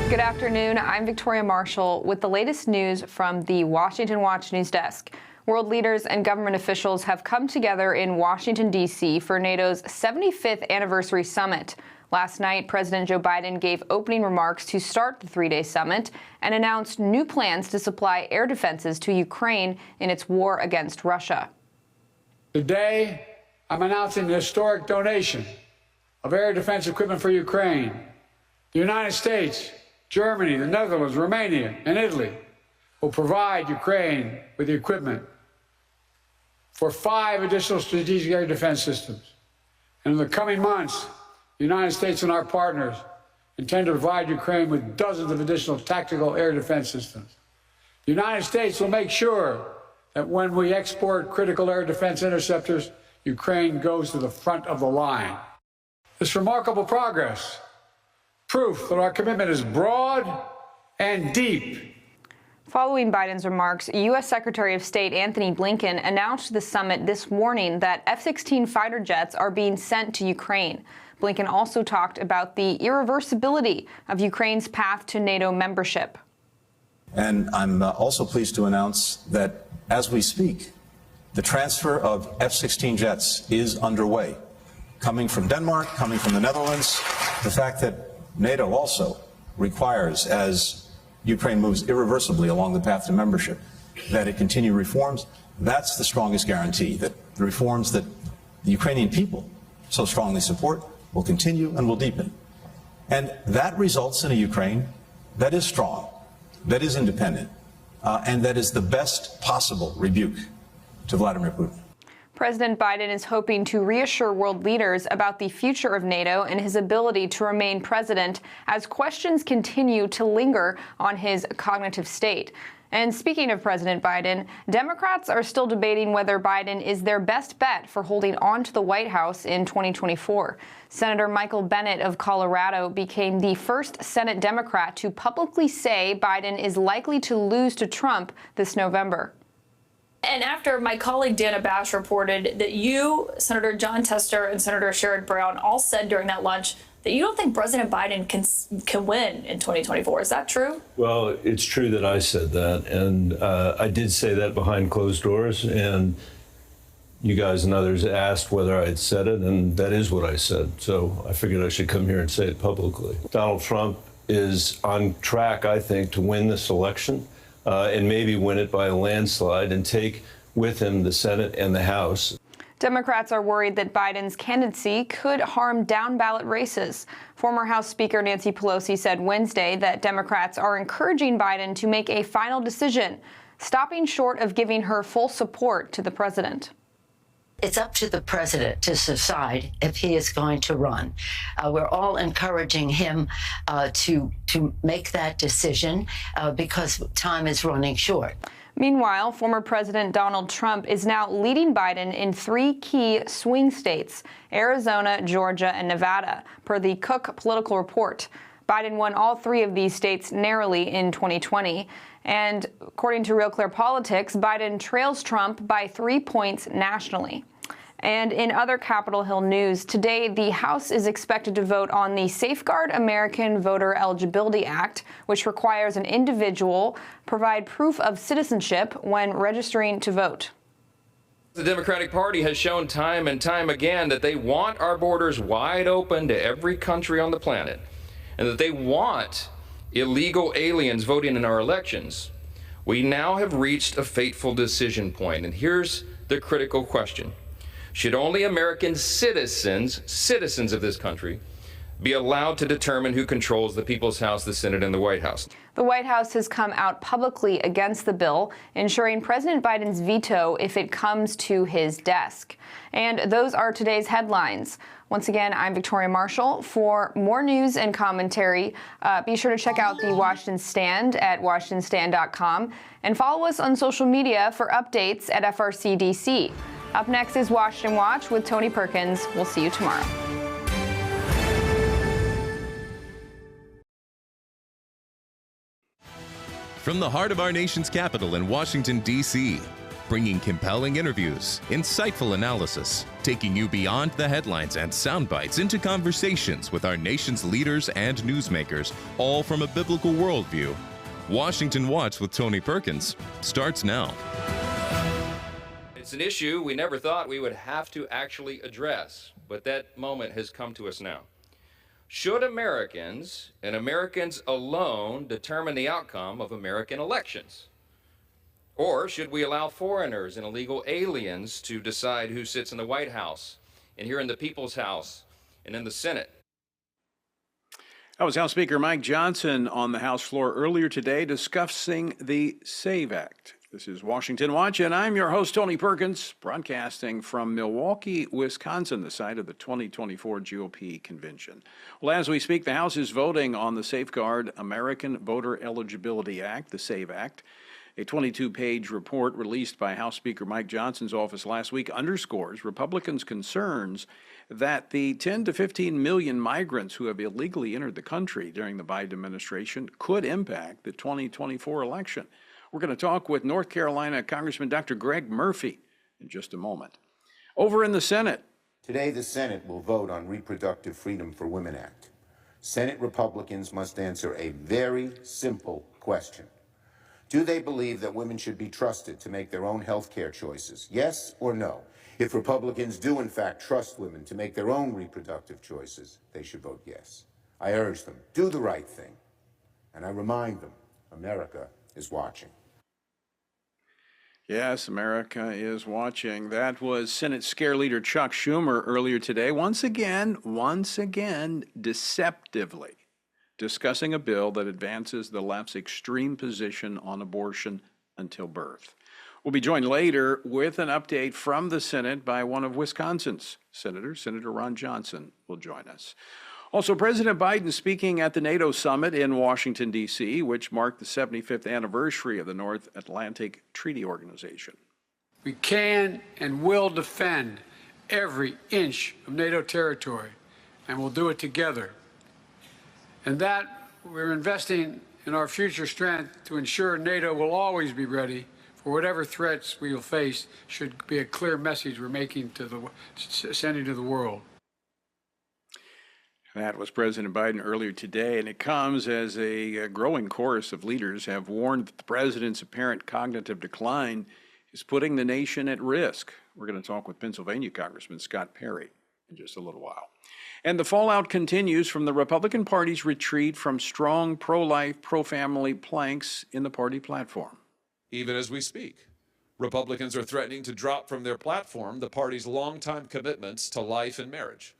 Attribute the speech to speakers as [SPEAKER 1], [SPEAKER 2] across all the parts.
[SPEAKER 1] Good afternoon. I'm Victoria Marshall with the latest news from the Washington Watch News Desk. World leaders and government officials have come together in Washington, D.C. for NATO's 75th anniversary summit. Last night, President Joe Biden gave opening remarks to start the three-day summit and announced new plans to supply air defenses to Ukraine in its war against Russia.
[SPEAKER 2] Today, I'm announcing the historic donation of air defense equipment for Ukraine. The United States, Germany, the Netherlands, Romania, and Italy will provide Ukraine with the equipment for 5 additional strategic air defense systems. And in the coming months, the United States and our partners intend to provide Ukraine with dozens of additional tactical air defense systems. The United States will make sure that when we export critical air defense interceptors, Ukraine goes to the front of the line. This remarkable progress, proof that our commitment is broad and deep.
[SPEAKER 1] Following Biden's remarks, U.S. Secretary of State Antony Blinken announced to the summit this morning that F-16 fighter jets are being sent to Ukraine. Blinken also talked about the irreversibility of Ukraine's path to NATO membership.
[SPEAKER 3] And I'm also pleased to announce that as we speak, the transfer of F-16 jets is underway, coming from Denmark, coming from the Netherlands. The fact that NATO also requires, as Ukraine moves irreversibly along the path to membership, that it continue reforms, that's the strongest guarantee that the reforms that the Ukrainian people so strongly support will continue and will deepen. And that results in a Ukraine that is strong, that is independent, and that is the best possible rebuke to Vladimir Putin.
[SPEAKER 1] President Biden is hoping to reassure world leaders about the future of NATO and his ability to remain president as questions continue to linger on his cognitive state. And speaking of President Biden, Democrats are still debating whether Biden is their best bet for holding on to the White House in 2024. Senator Michael Bennet of Colorado became the first Senate Democrat to publicly say Biden is likely to lose to Trump this November.
[SPEAKER 4] And after my colleague Dana Bash reported that you, Senator Jon Tester, and Senator Sherrod Brown all said during that lunch that you don't think President Biden can win in 2024. Is that true?
[SPEAKER 5] Well, it's true that I said that. And I did say that behind closed doors. And you guys and others asked whether I had said it. And that is what I said. So I figured I should come here and say it publicly. Donald Trump is on track, I think, to win this election. And maybe win it by a landslide and take with him the Senate and the House.
[SPEAKER 1] Democrats are worried that Biden's candidacy could harm down-ballot races. Former House Speaker Nancy Pelosi said Wednesday that Democrats are encouraging Biden to make a final decision, stopping short of giving her full support to the president.
[SPEAKER 6] It's up to the president to decide if he is going to run. We're all encouraging him to make that decision because time is running short.
[SPEAKER 1] Meanwhile, former President Donald Trump is now leading Biden in 3 key swing states, Arizona, Georgia, and Nevada, per the Cook Political Report. Biden won all 3 of these states narrowly in 2020. And according to Real Clear Politics, Biden trails Trump by 3 points nationally. And in other Capitol Hill news, today the House is expected to vote on the Safeguard American Voter Eligibility Act, which requires an individual provide proof of citizenship when registering to vote.
[SPEAKER 7] The Democratic Party has shown time and time again that they want our borders wide open to every country on the planet, and that they want illegal aliens voting in our elections. We now have reached a fateful decision point, and here's the critical question. Should only American citizens of this country, be allowed to determine who controls the People's House, the Senate, and the White House?
[SPEAKER 1] The White House has come out publicly against the bill, ensuring President Biden's veto if it comes to his desk. And those are today's headlines. Once again, I'm Victoria Marshall. For more news and commentary, be sure to check out the Washington Stand at WashingtonStand.com and follow us on social media for updates at FRCDC. Up next is Washington Watch with Tony Perkins. We'll see you tomorrow.
[SPEAKER 8] From the heart of our nation's capital in Washington, D.C., bringing compelling interviews, insightful analysis, taking you beyond the headlines and sound bites into conversations with our nation's leaders and newsmakers, all from a biblical worldview. Washington Watch with Tony Perkins starts now.
[SPEAKER 7] It's an issue we never thought we would have to actually address, but that moment has come to us now. Should Americans and Americans alone determine the outcome of American elections? Or should we allow foreigners and illegal aliens to decide who sits in the White House and here in the People's House and in the Senate?
[SPEAKER 9] That was House Speaker Mike Johnson on the House floor earlier today discussing the SAVE Act. This is Washington Watch, and I'm your host, Tony Perkins, broadcasting from Milwaukee, Wisconsin, the site of the 2024 GOP convention. Well, as we speak, the House is voting on the Safeguard American Voter Eligibility Act, the SAVE Act. A 22-page report released by House Speaker Mike Johnson's office last week underscores Republicans' concerns that the 10 to 15 million migrants who have illegally entered the country during the Biden administration could impact the 2024 election. We're going to talk with North Carolina Congressman Dr. Greg Murphy in just a moment. Over in the Senate.
[SPEAKER 10] Today, the Senate will vote on Reproductive Freedom for Women Act. Senate Republicans must answer a very simple question. Do they believe that women should be trusted to make their own health care choices? Yes or no? If Republicans do in fact trust women to make their own reproductive choices, they should vote yes. I urge them, do the right thing. And I remind them, America is watching.
[SPEAKER 9] Yes, America is watching. That was Senate Scare Leader Chuck Schumer earlier today, once again, deceptively discussing a bill that advances the left's extreme position on abortion until birth. We'll be joined later with an update from the Senate by one of Wisconsin's senators. Senator Ron Johnson will join us. Also, President Biden speaking at the NATO summit in Washington, D.C., which marked the 75th anniversary of the North Atlantic Treaty Organization.
[SPEAKER 2] We can and will defend every inch of NATO territory, and we'll do it together. And that we're investing in our future strength to ensure NATO will always be ready for whatever threats we will face should be a clear message we're making sending to the world.
[SPEAKER 9] That was President Biden earlier today, and it comes as a growing chorus of leaders have warned that the president's apparent cognitive decline is putting the nation at risk. We're going to talk with Pennsylvania Congressman Scott Perry in just a little while. And the fallout continues from the Republican Party's retreat from strong pro-life, pro-family planks in the party platform.
[SPEAKER 11] Even as we speak, Republicans are threatening to drop from their platform the party's longtime commitments to life and marriage.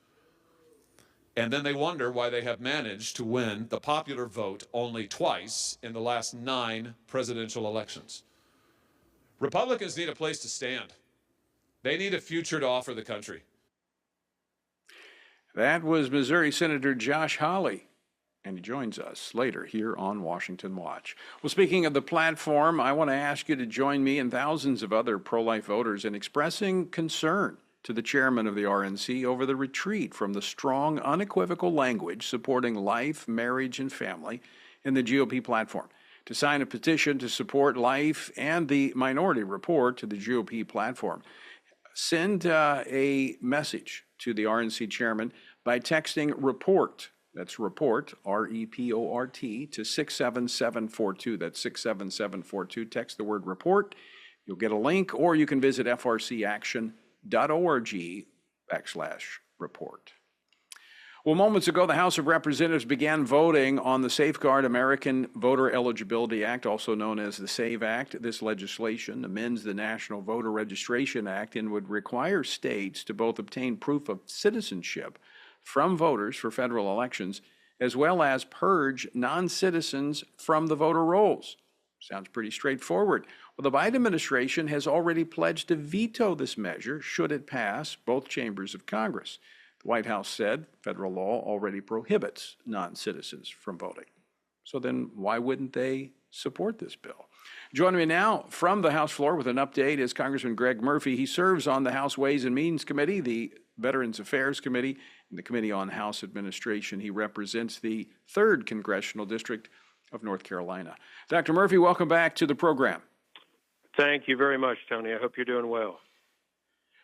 [SPEAKER 11] And then they wonder why they have managed to win the popular vote only twice in the last 9 presidential elections. Republicans need a place to stand. They need a future to offer the country.
[SPEAKER 9] That was Missouri Senator Josh Hawley, and he joins us later here on Washington Watch. Well, speaking of the platform, I want to ask you to join me and thousands of other pro-life voters in expressing concern to the chairman of the RNC over the retreat from the strong, unequivocal language supporting life, marriage, and family in the GOP platform. To sign a petition to support life and the minority report to the GOP platform, send a message to the RNC chairman by texting REPORT, that's REPORT, R-E-P-O-R-T, to 67742. That's 67742. Text the word REPORT. You'll get a link, or you can visit frcaction.org/report. Well, moments ago, the House of Representatives began voting on the Safeguard American Voter Eligibility Act, also known as the SAVE Act. This legislation amends the National Voter Registration Act and would require states to both obtain proof of citizenship from voters for federal elections, as well as purge non-citizens from the voter rolls. Sounds pretty straightforward. Well, the Biden administration has already pledged to veto this measure should it pass both chambers of Congress. The White House said federal law already prohibits non-citizens from voting. So then why wouldn't they support this bill? Joining me now from the House floor with an update is Congressman Greg Murphy. He serves on the House Ways and Means Committee, the Veterans Affairs Committee, and the Committee on House Administration. He represents the 3rd Congressional District of North Carolina. Dr. Murphy, welcome back to the program.
[SPEAKER 12] Thank you very much, Tony. I hope you're doing well.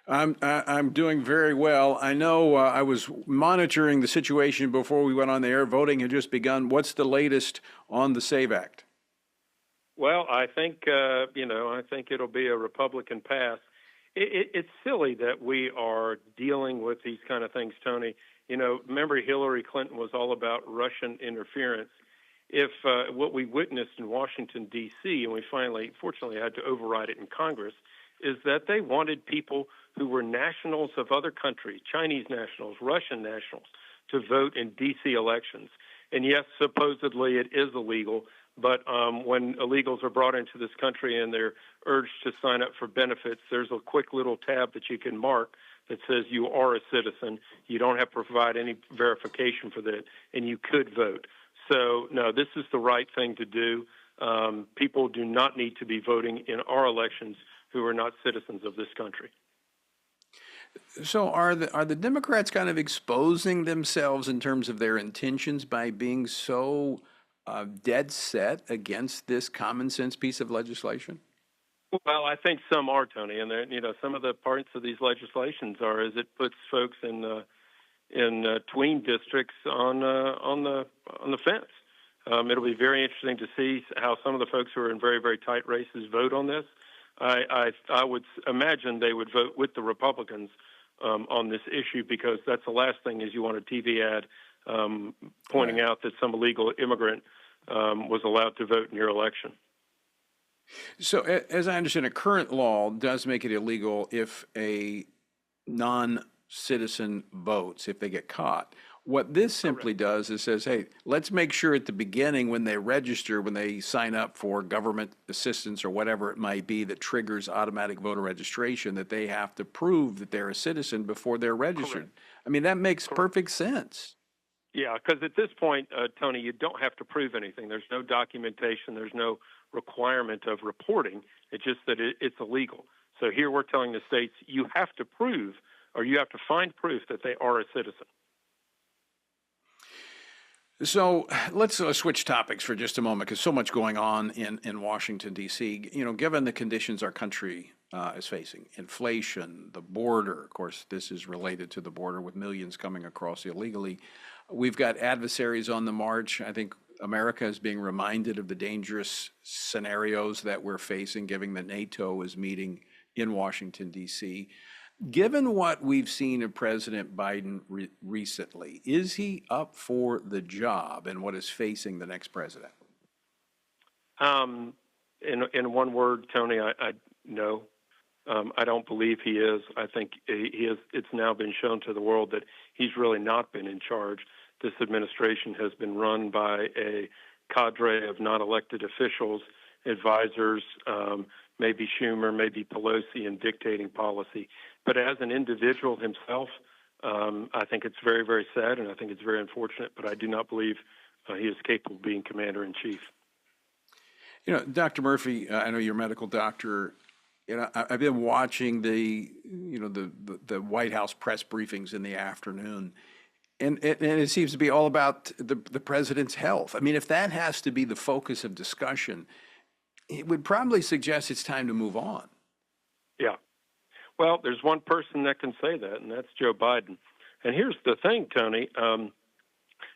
[SPEAKER 9] I'm doing very well. I know I was monitoring the situation before we went on the air. Voting had just begun. What's the latest on the SAVE Act?
[SPEAKER 12] Well, I think I think it'll be a Republican pass. It's silly that we are dealing with these kind of things, Tony. Remember Hillary Clinton was all about Russian interference. If what we witnessed in Washington, D.C., and we finally, fortunately, had to override it in Congress, is that they wanted people who were nationals of other countries, Chinese nationals, Russian nationals, to vote in D.C. elections. And yes, supposedly it is illegal, but when illegals are brought into this country and they're urged to sign up for benefits, there's a quick little tab that you can mark that says you are a citizen. You don't have to provide any verification for that, and you could vote. So, no, this is the right thing to do. People do not need to be voting in our elections who are not citizens of this country.
[SPEAKER 9] So are the Democrats kind of exposing themselves in terms of their intentions by being so dead set against this common sense piece of legislation?
[SPEAKER 12] Well, I think some are, Tony, and some of the parts of these legislations are it puts folks in tween districts on the fence. It'll be very interesting to see how some of the folks who are in very, very tight races vote on this. I would imagine they would vote with the Republicans on this issue, because that's the last thing is you want a TV ad pointing out that some illegal immigrant was allowed to vote in your election.
[SPEAKER 9] So as I understand it, current law does make it illegal if a non-citizen votes, if they get caught. What this simply does is says, hey, let's make sure at the beginning when they register, when they sign up for government assistance or whatever it might be that triggers automatic voter registration, that they have to prove that they're a citizen before they're registered. Correct. I mean, that makes perfect sense.
[SPEAKER 12] Yeah, because at this point, Tony, you don't have to prove anything. There's no documentation. There's no requirement of reporting. It's just that it's illegal. So here we're telling the states you have to prove, or you have to find proof that they are a citizen.
[SPEAKER 9] So let's switch topics for just a moment, because so much going on in Washington, D.C. Given the conditions our country is facing, inflation, the border, of course, this is related to the border with millions coming across illegally. We've got adversaries on the march. I think America is being reminded of the dangerous scenarios that we're facing, given that NATO is meeting in Washington, D.C. Given what we've seen of President Biden recently, is he up for the job and what is facing the next president?
[SPEAKER 12] In one word, Tony, I no. I don't believe he is. I think he is. It's now been shown to the world that he's really not been in charge. This administration has been run by a cadre of non-elected officials, advisors, maybe Schumer, maybe Pelosi, in dictating policy. But as an individual himself, I think it's very, very sad, and I think it's very unfortunate, but I do not believe he is capable of being commander-in-chief.
[SPEAKER 9] Dr. Murphy, I know you're a medical doctor. I've been watching the White House press briefings in the afternoon, and it seems to be all about the president's health. I mean, if that has to be the focus of discussion, it would probably suggest it's time to move on.
[SPEAKER 12] Yeah. Well, there's one person that can say that, and that's Joe Biden. And here's the thing, Tony.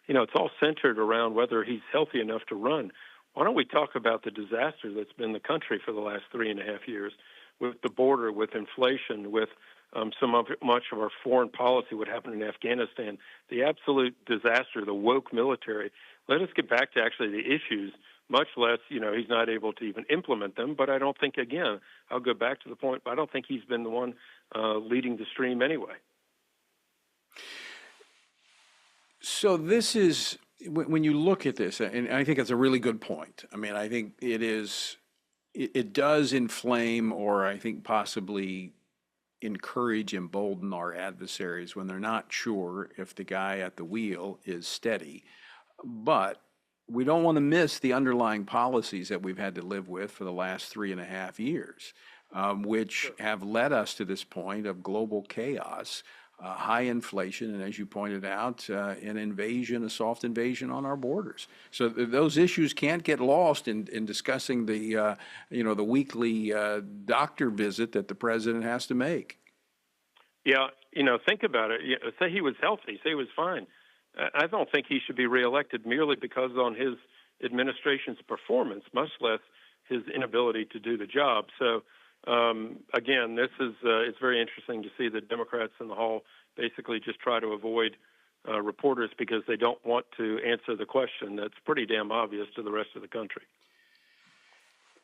[SPEAKER 12] It's all centered around whether he's healthy enough to run. Why don't we talk about the disaster that's been the country for the last 3.5 years, with the border, with inflation, with much of our foreign policy, what happened in Afghanistan, the absolute disaster, the woke military. Let us get back to actually the issues, much less, he's not able to even implement them. But I don't think, again, I'll go back to the point, I don't think he's been the one leading the stream anyway.
[SPEAKER 9] So this is, when you look at this, and I think it's a really good point. I mean, I think it does inflame, or I think possibly encourage, embolden our adversaries when they're not sure if the guy at the wheel is steady. But we don't want to miss the underlying policies that we've had to live with for the last 3.5 years, which have led us to this point of global chaos. high inflation, and as you pointed out, an invasion, a soft invasion on our borders. So those issues can't get lost in discussing the the weekly doctor visit that the president has to make.
[SPEAKER 12] Yeah, think about it. Say he was healthy, say he was fine. I don't think he should be reelected merely because on his administration's performance, much less his inability to do the job. So, again, this is it's very interesting to see that Democrats in the hall basically just try to avoid reporters because they don't want to answer the question that's pretty damn obvious to the rest of the country.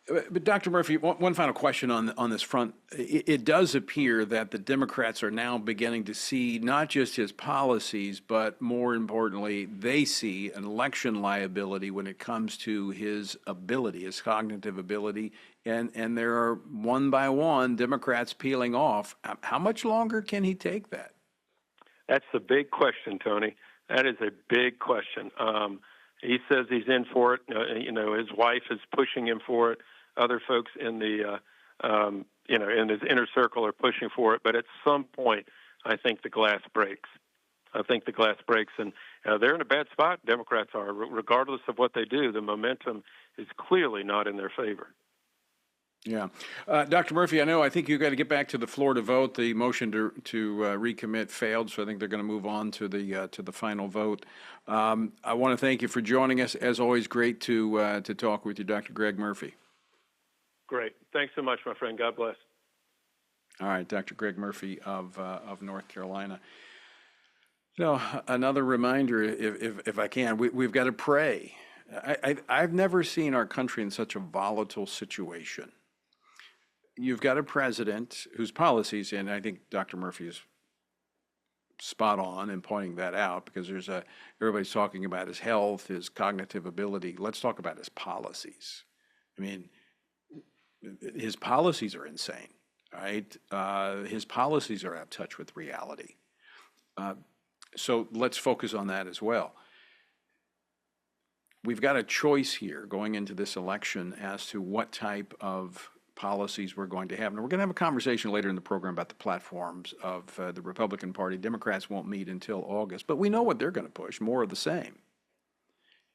[SPEAKER 9] But Dr. Murphy, one final question on this front. It does appear that the Democrats are now beginning to see not just his policies, but more importantly, they see an election liability when it comes to his ability, his cognitive ability, and there are one by one Democrats peeling off. How much longer can he take that?
[SPEAKER 12] That's the big question, Tony. That is a big question. He says he's in for it. His wife is pushing him for it. Other folks in the, in his inner circle are pushing for it. But at some point, I think the glass breaks. And they're in a bad spot. Democrats are. Regardless of what they do, the momentum is clearly not in their favor.
[SPEAKER 9] Yeah. Dr. Murphy, I think you've got to get back to the floor to vote. The motion to recommit failed, so I think they're going to move on to the final vote. I want to thank you for joining us. As always, great to talk with you, Dr. Greg Murphy.
[SPEAKER 12] Great. Thanks so much, my friend. God bless.
[SPEAKER 9] All right, Dr. Greg Murphy of North Carolina. Another reminder, if I can, we've got to pray. I've never seen our country in such a volatile situation. You've got a president whose policies, and I think Dr. Murphy is spot on in pointing that out, because everybody's talking about his health, his cognitive ability. Let's talk about his policies. I mean, his policies are insane, right? His policies are out of touch with reality. So let's focus on that as well. We've got a choice here going into this election as to what type of policies we're going to have. And we're going to have a conversation later in the program about the platforms of the Republican Party. Democrats won't meet until August, but we know what they're going to push, more of the same.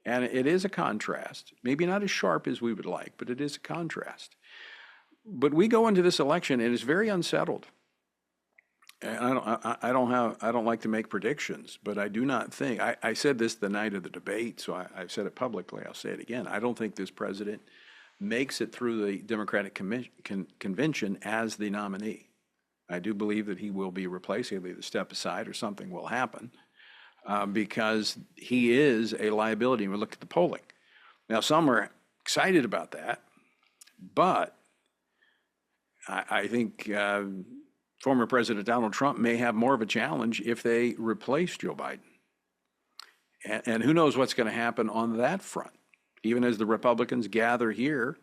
[SPEAKER 9] And it is a contrast, maybe not as sharp as we would like, but it is a contrast. But we go into this election and it's very unsettled. And I don't like to make predictions, but I do not think, I said this the night of the debate, so I've said it publicly, I'll say it again. I don't think this president makes it through the Democratic convention as the nominee. I do believe that he will be replaced. He'll either step aside or something will happen because he is a liability. And we look at the polling. Now, some are excited about that, but I think former President Donald Trump may have more of a challenge if they replace Joe Biden. And who knows what's going to happen on that front. Even as the Republicans gather here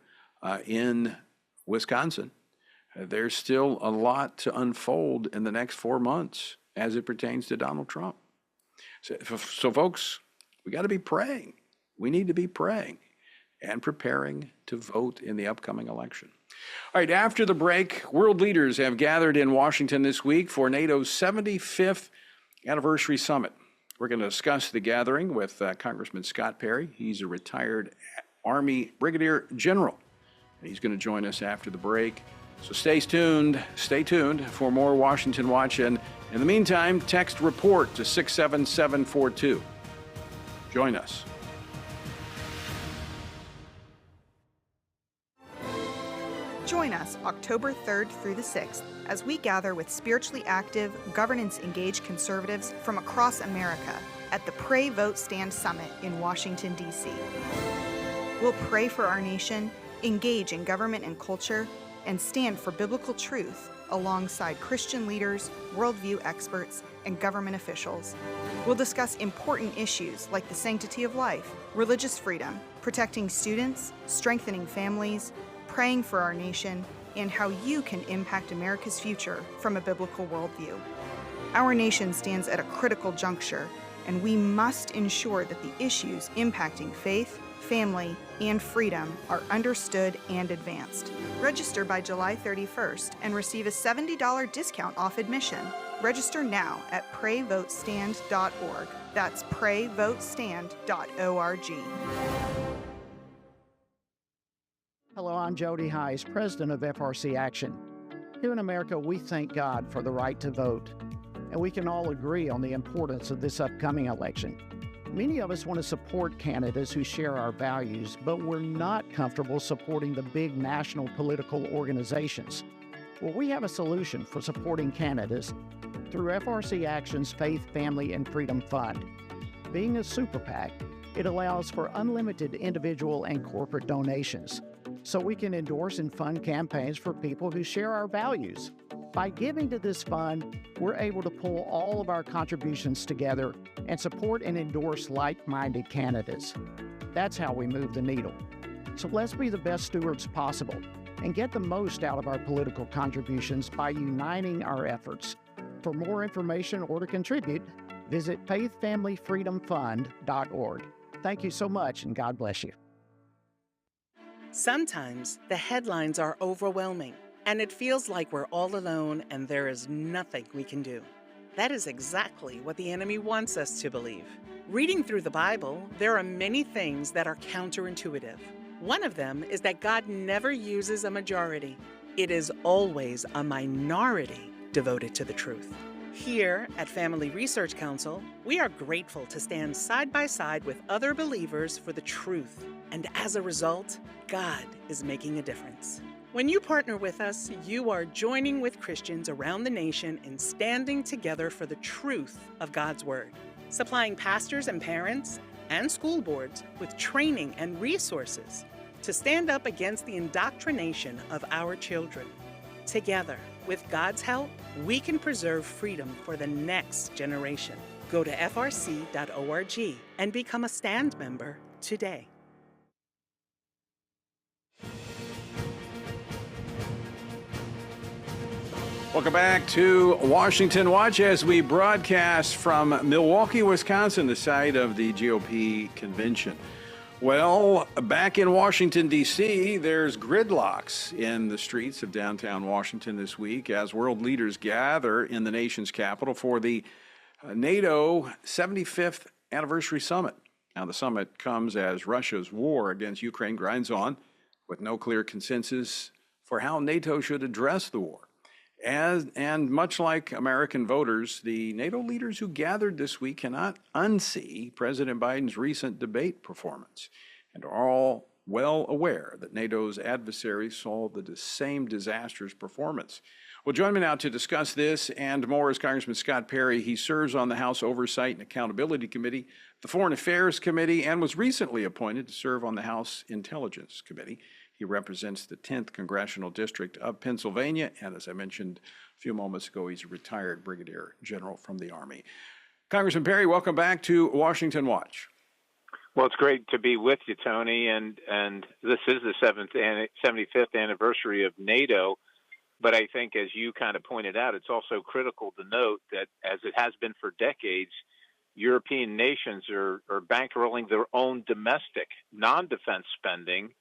[SPEAKER 9] in Wisconsin, there's still a lot to unfold in the next 4 months as it pertains to Donald Trump. So folks, we got to be praying. We need to be praying and preparing to vote in the upcoming election. All right, after the break, world leaders have gathered in Washington this week for NATO's 75th anniversary summit. We're going to discuss the gathering with Congressman Scott Perry. He's a retired Army Brigadier General. He's going to join us after the break. So stay tuned for more Washington Watch. And in the meantime, text REPORT to 67742. Join us.
[SPEAKER 13] Join us October 3rd through the 6th as we gather with spiritually active, governance-engaged conservatives from across America at the Pray, Vote, Stand Summit in Washington, D.C. We'll pray for our nation, engage in government and culture, and stand for biblical truth alongside Christian leaders, worldview experts, and government officials. We'll discuss important issues like the sanctity of life, religious freedom, protecting students, strengthening families, praying for our nation, and how you can impact America's future from a biblical worldview. Our nation stands at a critical juncture, and we must ensure that the issues impacting faith, family, and freedom are understood and advanced. Register by July 31st and receive a $70 discount off admission. Register now at PrayVoteStand.org. That's PrayVoteStand.org.
[SPEAKER 14] Hello, I'm Jody Heiss, president of FRC Action. Here in America, we thank God for the right to vote, and we can all agree on the importance of this upcoming election. Many of us want to support candidates who share our values, but we're not comfortable supporting the big national political organizations. Well, we have a solution for supporting candidates through FRC Action's Faith, Family, and Freedom Fund. Being a super PAC, it allows for unlimited individual and corporate donations, so we can endorse and fund campaigns for people who share our values. By giving to this fund, we're able to pull all of our contributions together and support and endorse like-minded candidates. That's how we move the needle. So let's be the best stewards possible and get the most out of our political contributions by uniting our efforts. For more information or to contribute, visit faithfamilyfreedomfund.org. Thank you so much, and God bless you.
[SPEAKER 15] Sometimes the headlines are overwhelming, and it feels like we're all alone and there is nothing we can do. That is exactly what the enemy wants us to believe. Reading through the Bible, there are many things that are counterintuitive. One of them is that God never uses a majority. It is always a minority devoted to the truth. Here at Family Research Council, we are grateful to stand side by side with other believers for the truth. And as a result, God is making a difference. When you partner with us, you are joining with Christians around the nation in standing together for the truth of God's Word, supplying pastors and parents and school boards with training and resources to stand up against the indoctrination of our children. Together, with God's help, we can preserve freedom for the next generation. Go to frc.org and become a stand member today.
[SPEAKER 9] Welcome back to Washington Watch as we broadcast from Milwaukee, Wisconsin, the site of the GOP convention. Well, back in Washington, D.C., there's gridlocks in the streets of downtown Washington this week as world leaders gather in the nation's capital for the NATO 75th anniversary summit. Now, the summit comes as Russia's war against Ukraine grinds on, with no clear consensus for how NATO should address the war. And much like American voters, the NATO leaders who gathered this week cannot unsee President Biden's recent debate performance and are all well aware that NATO's adversaries saw the same disastrous performance. Well, join me now to discuss this and more is Congressman Scott Perry. He serves on the House Oversight and Accountability Committee, the Foreign Affairs Committee, and was recently appointed to serve on the House Intelligence Committee. He represents the 10th Congressional District of Pennsylvania, and as I mentioned a few moments ago, he's a retired brigadier general from the Army. Congressman Perry, welcome back to Washington Watch.
[SPEAKER 16] Well, it's great to be with you, Tony, and this is the 75th anniversary of NATO, but I think, as you kind of pointed out, it's also critical to note that, as it has been for decades, European nations are bankrolling their own domestic non-defense spending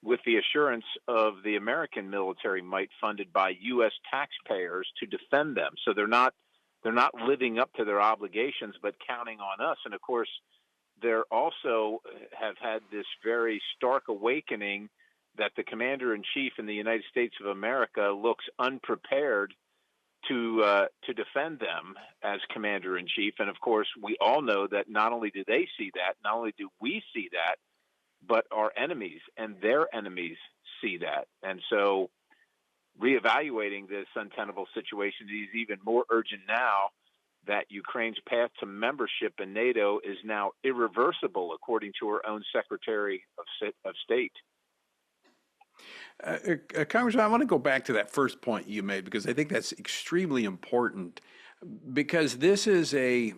[SPEAKER 16] with the assurance of the American military might funded by U.S. taxpayers to defend them. So they're not living up to their obligations, but counting on us. And of course, they're also have had this very stark awakening that the commander-in-chief in the United States of America looks unprepared to defend them as commander-in-chief. And of course, we all know that not only do they see that, not only do we see that, but our enemies and their enemies see that. And so reevaluating this untenable situation is even more urgent now that Ukraine's path to membership in NATO is now irreversible, according to her own Secretary of State.
[SPEAKER 9] Congressman, I want to go back to that first point you made because I think that's extremely important because this is a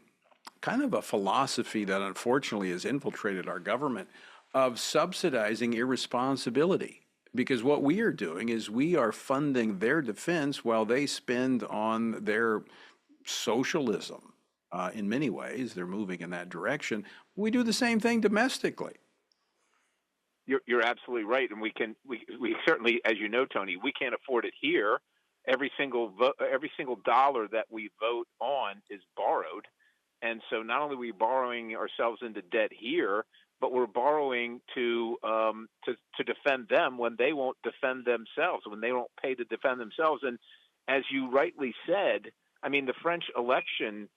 [SPEAKER 9] kind of a philosophy that unfortunately has infiltrated our government of subsidizing irresponsibility, because what we are doing is we are funding their defense while they spend on their socialism. In many ways, they're moving in that direction. We do the same thing domestically.
[SPEAKER 16] You're absolutely right, and we certainly, as you know, Tony, we can't afford it here. every single dollar that we vote on is borrowed. And so not only are we borrowing ourselves into debt here, but we're borrowing to defend them when they won't defend themselves, when they won't pay to defend themselves. And as you rightly said, I mean, the French election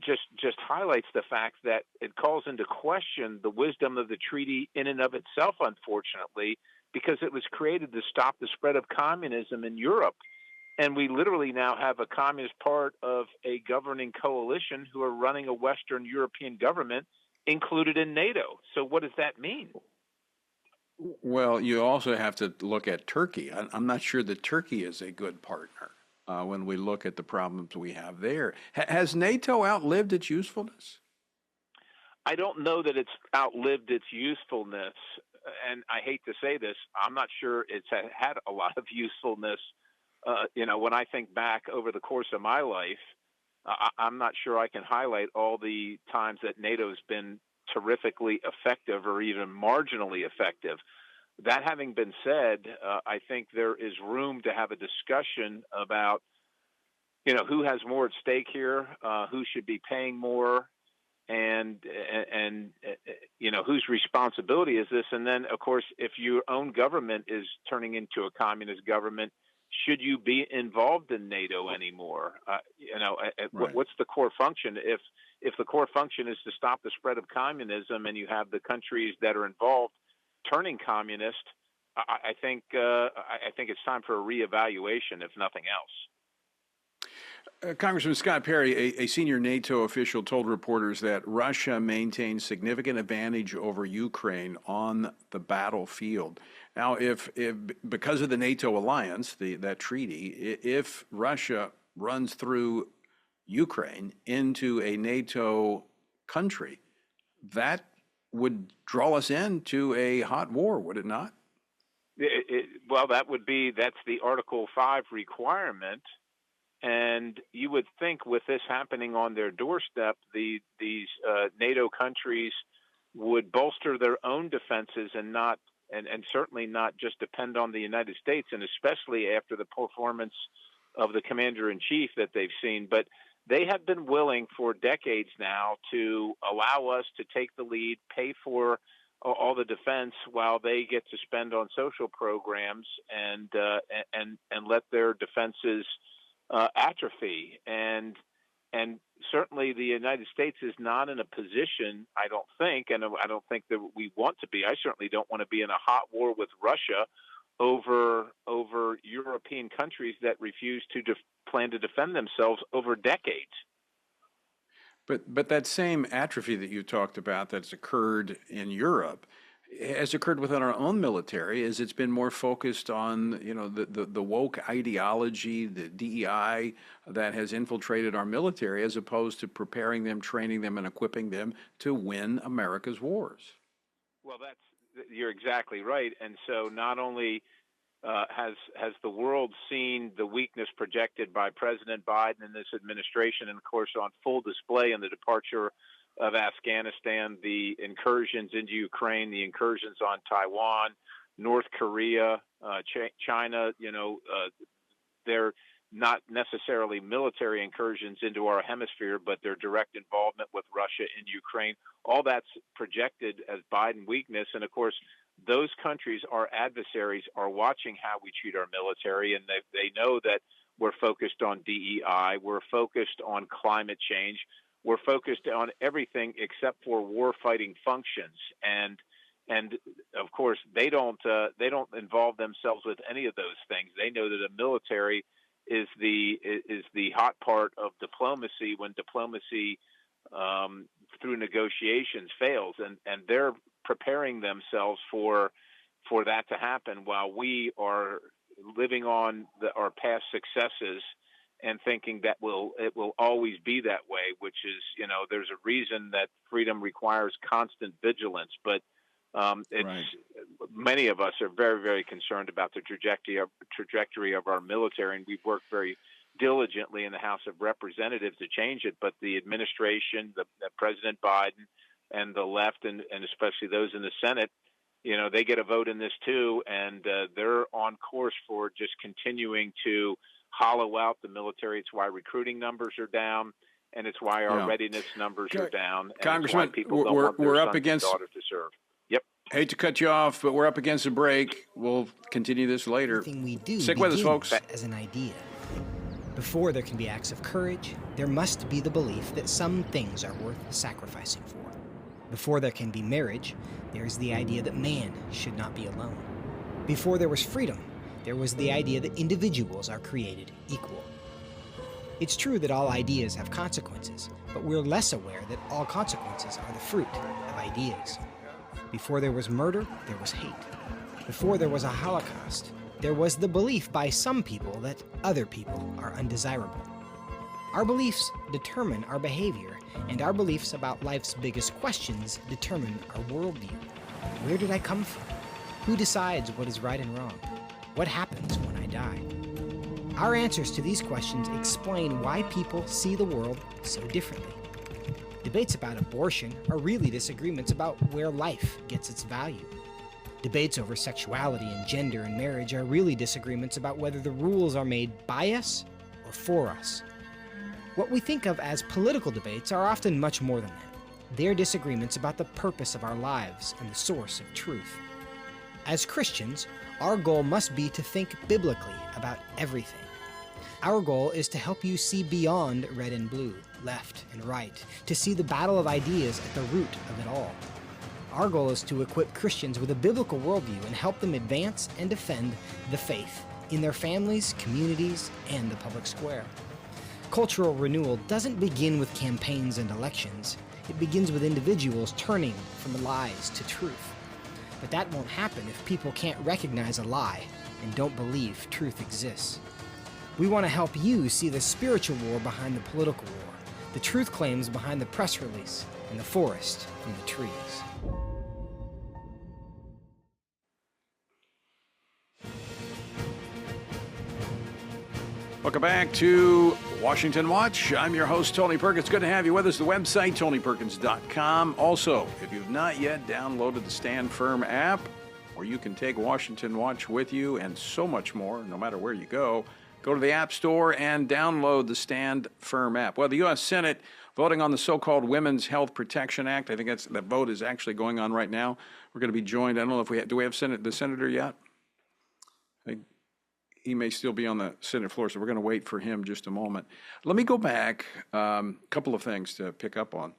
[SPEAKER 16] just highlights the fact that it calls into question the wisdom of the treaty in and of itself, unfortunately, because it was created to stop the spread of communism in Europe. And we literally now have a communist part of a governing coalition who are running a Western European government included in NATO. So what does that mean?
[SPEAKER 9] Well, you also have to look at Turkey. I'm not sure that Turkey is a good partner when we look at the problems we have there. Has NATO outlived its usefulness?
[SPEAKER 16] I don't know that it's outlived its usefulness. And I hate to say this, I'm not sure it's had a lot of usefulness. When I think back over the course of my life, I'm not sure I can highlight all the times that NATO's been terrifically effective or even marginally effective. That having been said, I think there is room to have a discussion about, who has more at stake here, who should be paying more, and whose responsibility is this? And then, of course, if your own government is turning into a communist government, should you be involved in NATO anymore?
[SPEAKER 9] Right.
[SPEAKER 16] What's the core function? If the core function is to stop the spread of communism, and you have the countries that are involved turning communist, I think it's time for a reevaluation, if nothing else.
[SPEAKER 9] Congressman Scott Perry, a senior NATO official, told reporters that Russia maintains significant advantage over Ukraine on the battlefield. Now, if because of the NATO alliance, that treaty, if Russia runs through Ukraine into a NATO country, that would draw us into a hot war, would it not?
[SPEAKER 16] Well, that's the Article 5 requirement. And you would think with this happening on their doorstep, these NATO countries would bolster their own defenses and certainly not just depend on the United States, and especially after the performance of the commander-in-chief that they've seen. But they have been willing for decades now to allow us to take the lead, pay for all the defense while they get to spend on social programs and let their defenses atrophy, and certainly the United States is not in a position, I don't think, and I don't think that we want to be. I certainly don't want to be in a hot war with Russia over European countries that refuse to plan to defend themselves over decades.
[SPEAKER 9] But that same atrophy that you talked about that's occurred in Europe has occurred within our own military, as it's been more focused on, the woke ideology, the DEI that has infiltrated our military, as opposed to preparing them, training them, and equipping them to win America's wars.
[SPEAKER 16] Well, you're exactly right. And so not only has the world seen the weakness projected by President Biden and this administration, and of course on full display in the departure of Afghanistan, the incursions into Ukraine, the incursions on Taiwan, North Korea, China, they're not necessarily military incursions into our hemisphere, but their direct involvement with Russia in Ukraine. All that's projected as Biden weakness. And of course, those countries, our adversaries, are watching how we treat our military, and they know that we're focused on DEI, we're focused on climate change, we're focused on everything except for war-fighting functions, and of course they don't involve themselves with any of those things. They know that the military is the hot part of diplomacy when diplomacy through negotiations fails, and they're preparing themselves for that to happen, while we are living on our past successes and thinking that it will always be that way, which is, there's a reason that freedom requires constant vigilance. But many of us are very, very concerned about the trajectory of our military, and we've worked very diligently in the House of Representatives to change it. But the administration, the President Biden, and the left, and especially those in the Senate, they get a vote in this too, and they're on course for just continuing to hollow out the military. It's why recruiting numbers are down, and it's why our readiness numbers are down. And
[SPEAKER 9] Congressman,
[SPEAKER 16] it's why people don't want their
[SPEAKER 9] we're
[SPEAKER 16] sons
[SPEAKER 9] up against.
[SPEAKER 16] and daughters to serve. Yep.
[SPEAKER 9] Hate to cut you off, but we're up against a break. We'll continue this later.
[SPEAKER 17] Everything we do
[SPEAKER 9] Stick with us, folks.
[SPEAKER 17] as an idea. Before there can be acts of courage, there must be the belief that some things are worth sacrificing for. Before there can be marriage, there is the idea that man should not be alone. Before there was freedom, there was the idea that individuals are created equal. It's true that all ideas have consequences, but we're less aware that all consequences are the fruit of ideas. Before there was murder, there was hate. Before there was a Holocaust, there was the belief by some people that other people are undesirable. Our beliefs determine our behavior, and our beliefs about life's biggest questions determine our worldview. Where did I come from? Who decides what is right and wrong? What happens when I die? Our answers to these questions explain why people see the world so differently. Debates about abortion are really disagreements about where life gets its value. Debates over sexuality and gender and marriage are really disagreements about whether the rules are made by us or for us. What we think of as political debates are often much more than that. They're disagreements about the purpose of our lives and the source of truth. As Christians, our goal must be to think biblically about everything. Our goal is to help you see beyond red and blue, left and right, to see the battle of ideas at the root of it all. Our goal is to equip Christians with a biblical worldview and help them advance and defend the faith in their families, communities, and the public square. Cultural renewal doesn't begin with campaigns and elections. It begins with individuals turning from lies to truth. But that won't happen if people can't recognize a lie and don't believe truth exists. We want to help you see the spiritual war behind the political war, the truth claims behind the press release, and the forest from the trees.
[SPEAKER 9] Welcome back to Washington Watch. I'm your host, Tony Perkins. Good to have you with us. The website, TonyPerkins.com. Also, if you've not yet downloaded the Stand Firm app, where you can take Washington Watch with you and so much more, no matter where you go, go to the App Store and download the Stand Firm app. Well, the U.S. Senate voting on the so-called Women's Health Protection Act. I think that vote is actually going on right now. We're going to be joined. I don't know if do we have the senator yet? He may still be on the Senate floor, so we're going to wait for him just a moment. Let me go back a couple of things to pick up on.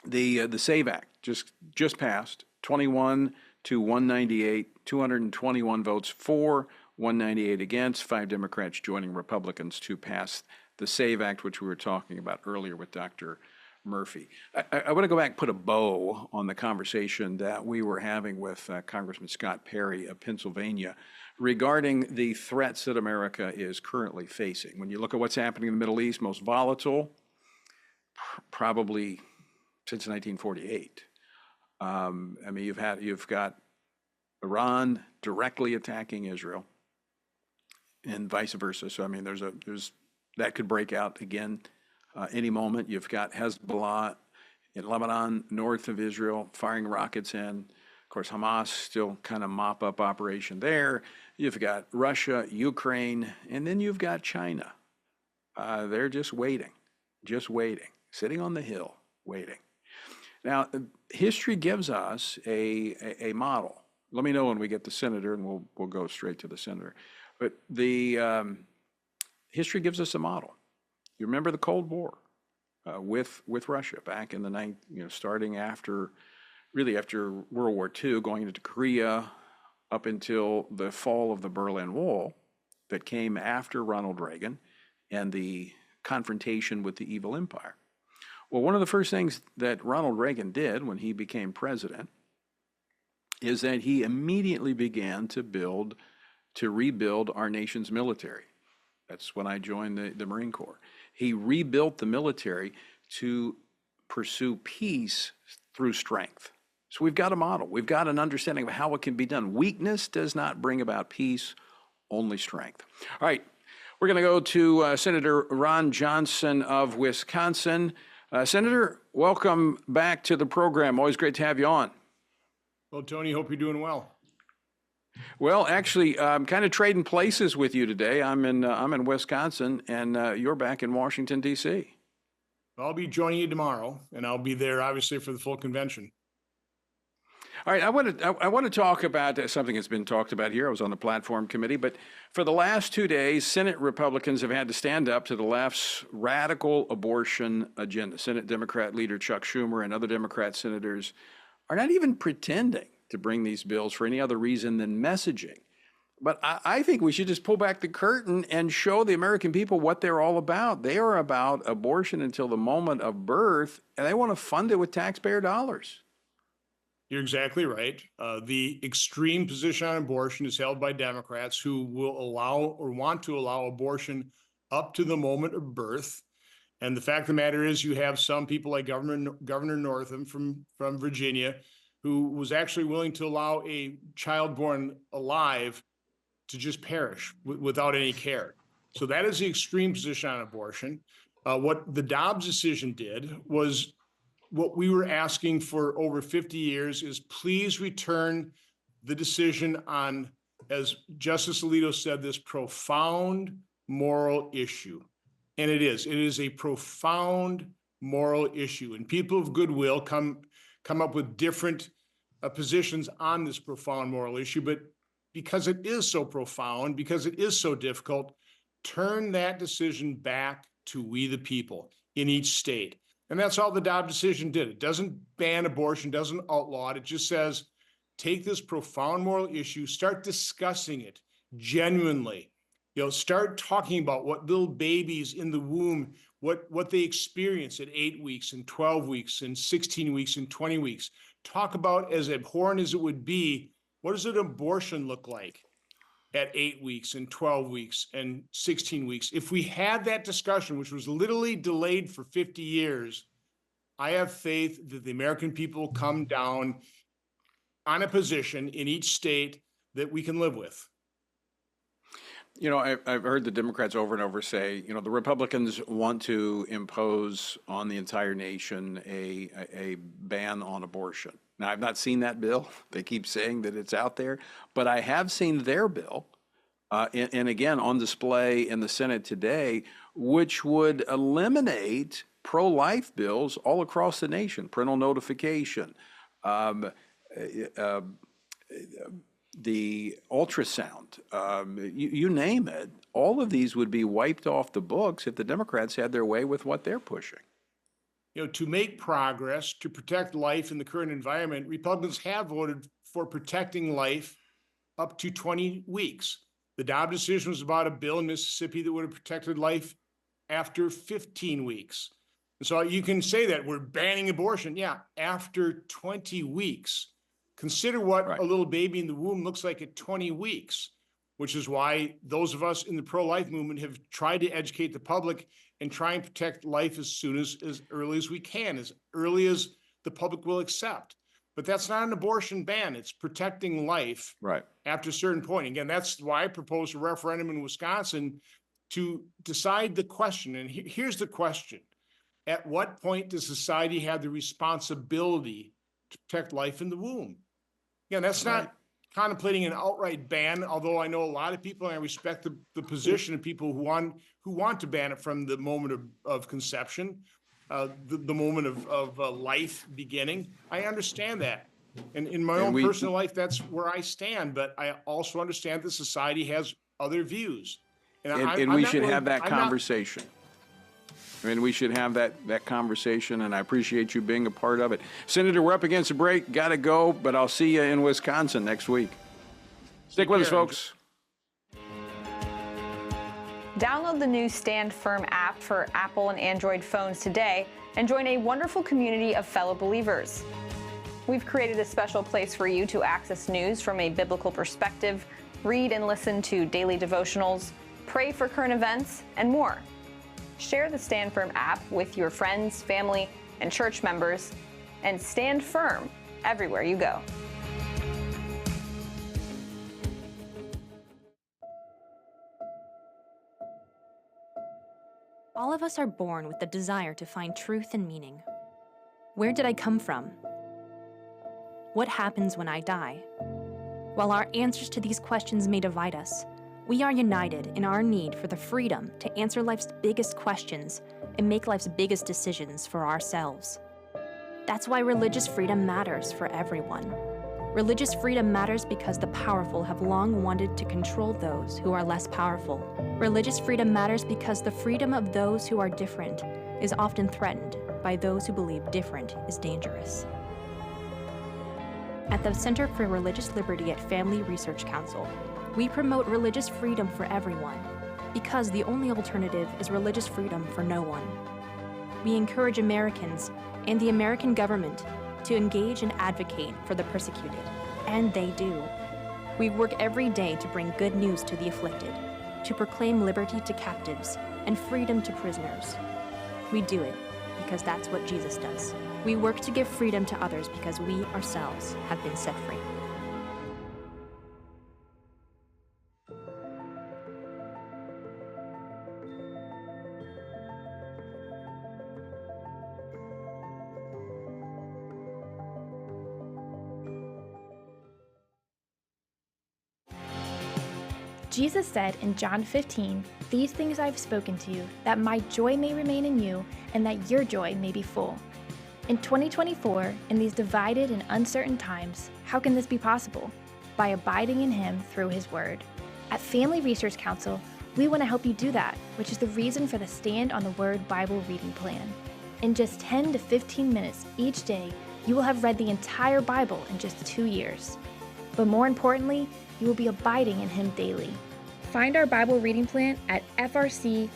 [SPEAKER 9] The SAVE Act just passed, 21 to 198, 221 votes for, 198 against, 5 Democrats joining Republicans to pass the SAVE Act, which we were talking about earlier with Dr. Murphy. I want to go back and put a bow on the conversation that we were having with Congressman Scott Perry of Pennsylvania regarding the threats that America is currently facing. When you look at what's happening in the Middle East, most volatile, probably since 1948. I mean, you've got Iran directly attacking Israel, and vice versa. So I mean, there's that could break out again any moment. You've got Hezbollah in Lebanon, north of Israel, firing rockets in. Of course, Hamas still kind of mop-up operation there. You've got Russia, Ukraine, and then you've got China. They're just waiting, sitting on the hill, waiting. Now, history gives us a model. Let me know when we get the senator, and we'll go straight to the senator. But the history gives us a model. You remember the Cold War with Russia back in the starting after World War II, going into Korea, up until the fall of the Berlin Wall that came after Ronald Reagan and the confrontation with the evil empire. Well, one of the first things that Ronald Reagan did when he became president is that he immediately began to rebuild our nation's military. That's when I joined the Marine Corps. He rebuilt the military to pursue peace through strength. So we've got a model. We've got an understanding of how it can be done. Weakness does not bring about peace, only strength. All right, we're going to go to Senator Ron Johnson of Wisconsin. Senator, welcome back to the program. Always great to have you on.
[SPEAKER 18] Well, Tony, hope you're doing well.
[SPEAKER 9] Well, actually, I'm kind of trading places with you today. I'm in Wisconsin, and you're back in Washington, D.C.
[SPEAKER 18] I'll be joining you tomorrow, and I'll be there obviously for the full convention.
[SPEAKER 9] All right, I want to talk about something that's been talked about here. I was on the platform committee, but for the last 2 days, Senate Republicans have had to stand up to the left's radical abortion agenda. Senate Democrat leader Chuck Schumer and other Democrat senators are not even pretending to bring these bills for any other reason than messaging. But I think we should just pull back the curtain and show the American people what they're all about. They are about abortion until the moment of birth, and they want to fund it with taxpayer dollars.
[SPEAKER 18] You're exactly right. The extreme position on abortion is held by Democrats who will allow or want to allow abortion up to the moment of birth. And the fact of the matter is you have some people like Governor Northam from Virginia who was actually willing to allow a child born alive to just perish without any care. So that is the extreme position on abortion. What the Dobbs decision did was what we were asking for over 50 years is please return the decision on, as Justice Alito said, this profound moral issue. And it is a profound moral issue. And people of goodwill come up with different positions on this profound moral issue, but because it is so profound, because it is so difficult, turn that decision back to we the people in each state. And that's all the Dobbs decision did. It doesn't ban abortion, doesn't outlaw it. It just says, take this profound moral issue, start discussing it genuinely. Start talking about what little babies in the womb, what they experience at 8 weeks and 12 weeks and 16 weeks and 20 weeks. Talk about, as abhorrent as it would be, what does an abortion look like at 8 weeks and 12 weeks and 16 weeks? If we had that discussion, which was literally delayed for 50 years, I have faith that the American people come down on a position in each state that we can live with.
[SPEAKER 9] I've heard the Democrats over and over say, the Republicans want to impose on the entire nation a ban on abortion. Now, I've not seen that bill. They keep saying that it's out there, but I have seen their bill, and again, on display in the Senate today, which would eliminate pro-life bills all across the nation, parental notification, the ultrasound, you name it. All of these would be wiped off the books if the Democrats had their way with what they're pushing.
[SPEAKER 18] To make progress, to protect life in the current environment, Republicans have voted for protecting life up to 20 weeks. The Dobbs decision was about a bill in Mississippi that would have protected life after 15 weeks. And so you can say that we're banning abortion. Yeah, after 20 weeks. Consider what a little baby in the womb looks like at 20 weeks, which is why those of us in the pro-life movement have tried to educate the public and try and protect life as early as we can, as early as the public will accept. But that's not an abortion ban. It's protecting life after a certain point. Again, that's why I proposed a referendum in Wisconsin to decide the question. And here's the question. At what point does society have the responsibility to protect life in the womb? Again, that's not contemplating an outright ban, although I know a lot of people, and I respect the position of people who want to ban it from the moment of conception, the moment of life beginning. I understand that. And in my own personal life, that's where I stand. But I also understand that society has other views.
[SPEAKER 9] And we should have that conversation. We should have that conversation, and I appreciate you being a part of it. Senator, we're up against a break. Got to go, but I'll see you in Wisconsin next week. Stick with us, folks.
[SPEAKER 1] Download the new Stand Firm app for Apple and Android phones today and join a wonderful community of fellow believers. We've created a special place for you to access news from a biblical perspective, read and listen to daily devotionals, pray for current events, and more. Share the Stand Firm app with your friends, family, and church members, and stand firm everywhere you go.
[SPEAKER 19] All of us are born with the desire to find truth and meaning. Where did I come from? What happens when I die? While our answers to these questions may divide us, we are united in our need for the freedom to answer life's biggest questions and make life's biggest decisions for ourselves. That's why religious freedom matters for everyone. Religious freedom matters because the powerful have long wanted to control those who are less powerful. Religious freedom matters because the freedom of those who are different is often threatened by those who believe different is dangerous. At the Center for Religious Liberty at Family Research Council, we promote religious freedom for everyone because the only alternative is religious freedom for no one. We encourage Americans and the American government to engage and advocate for the persecuted, and they do. We work every day to bring good news to the afflicted, to proclaim liberty to captives and freedom to prisoners. We do it because that's what Jesus does. We work to give freedom to others because we ourselves have been set free.
[SPEAKER 20] Jesus said in John 15, "These things I have spoken to you, that my joy may remain in you, and that your joy may be full." In 2024, in these divided and uncertain times, how can this be possible? By abiding in Him through His Word. At Family Research Council, we want to help you do that, which is the reason for the Stand on the Word Bible reading plan. In just 10 to 15 minutes each day, you will have read the entire Bible in just 2 years. But more importantly, you will be abiding in Him daily. Find our Bible reading plan at frc.org/Bible.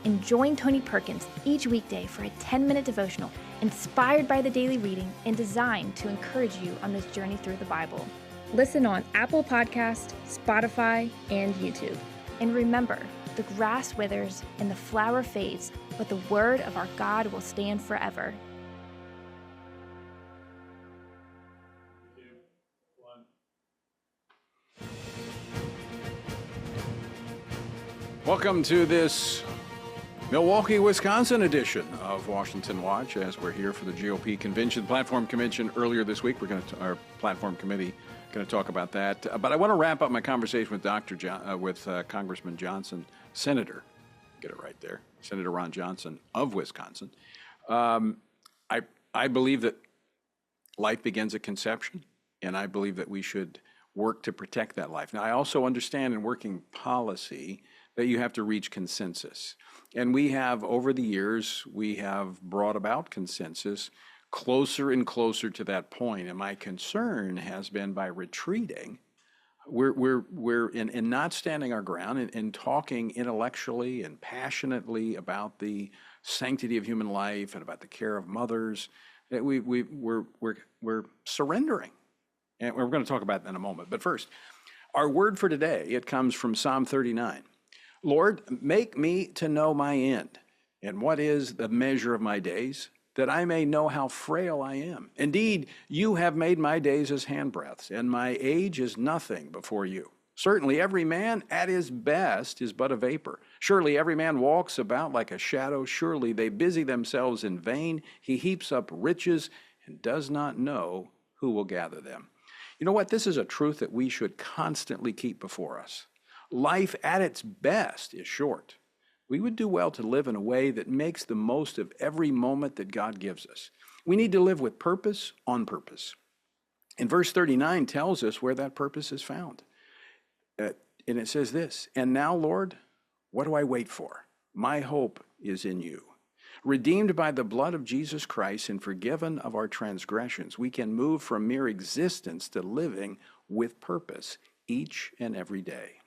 [SPEAKER 20] And join Tony Perkins each weekday for a 10-minute devotional inspired by the daily reading and designed to encourage you on this journey through the Bible. Listen on Apple Podcasts, Spotify, and YouTube. And remember, the grass withers and the flower fades, but the word of our God will stand forever.
[SPEAKER 9] Welcome to this Milwaukee, Wisconsin edition of Washington Watch, as we're here for the GOP convention, platform convention earlier this week. Our platform committee going to talk about that. But I want to wrap up my conversation with Congressman Johnson, Senator, get it right there, Senator Ron Johnson of Wisconsin. I believe that life begins at conception, and I believe that we should work to protect that life. Now, I also understand in working policy that you have to reach consensus. And we have, over the years, we have brought about consensus closer and closer to that point. And my concern has been by retreating, we're in not standing our ground and talking intellectually and passionately about the sanctity of human life and about the care of mothers, that we're surrendering. And we're going to talk about that in a moment. But first, our word for today, it comes from Psalm 39. Lord, make me to know my end, and what is the measure of my days, that I may know how frail I am. Indeed, you have made my days as handbreadths, and my age is nothing before you. Certainly every man at his best is but a vapor. Surely every man walks about like a shadow. Surely they busy themselves in vain. He heaps up riches and does not know who will gather them. You know what? This is a truth that we should constantly keep before us. Life at its best is short. We would do well to live in a way that makes the most of every moment that God gives us. We need to live with purpose on purpose. And verse 39 tells us where that purpose is found. And it says this, "And now, Lord, what do I wait for? My hope is in you." Redeemed by the blood of Jesus Christ and forgiven of our transgressions, we can move from mere existence to living with purpose each and every day.